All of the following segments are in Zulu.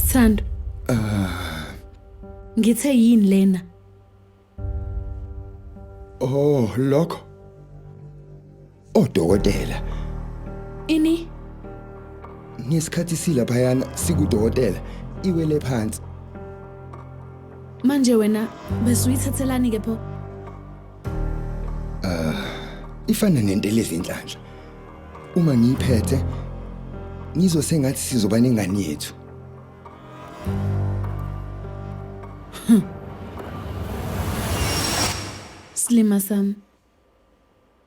Sithando. Ngithe yini lena? Oh, lokho. Odokotela. Ini? Ngesikhathi silaphayana sikudokotela iwele phansi. Manje wena besuyithathelani ke pho? Ifana nentelezi enhlanhla. Uma ngiyiphethe ngizosengathi sizoba nengane yethu. Slima sam.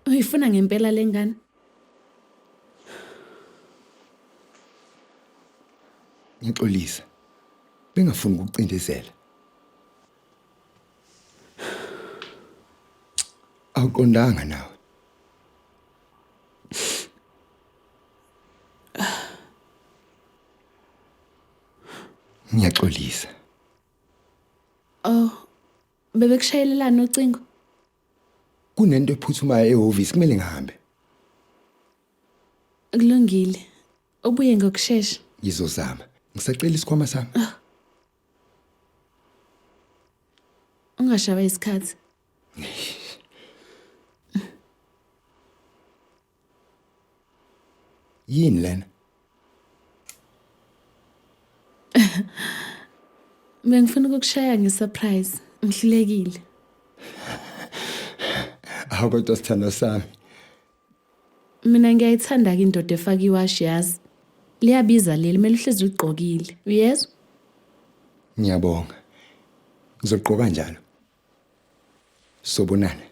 Uyifuna ngempela lengane? Ngixolisa. Bengafuni ukucindezela. Awuqondanga nawe. Ngiyaxolisa. Oh, bebekushayelelana ucingo? Kunento ephuthumayo ehhovisi kumele ngihambe. Kulungile. Ubuye ngokusheshsha. Ngizozama. Ngisacela isikhwama sami. Ungashaba isikhathi. Yini lena? Bengifuna ukukushaya ngesurprise. Ngihlulekile. Hawu kodwa sithando sami. Mina ngiyayithanda ke indoda efaka iwashi yazi. Liyabiza leli kumele uhlezi ugqokile. Uyezwa? Ngiyabonga. Ngizogqoka njalo. Sobonana.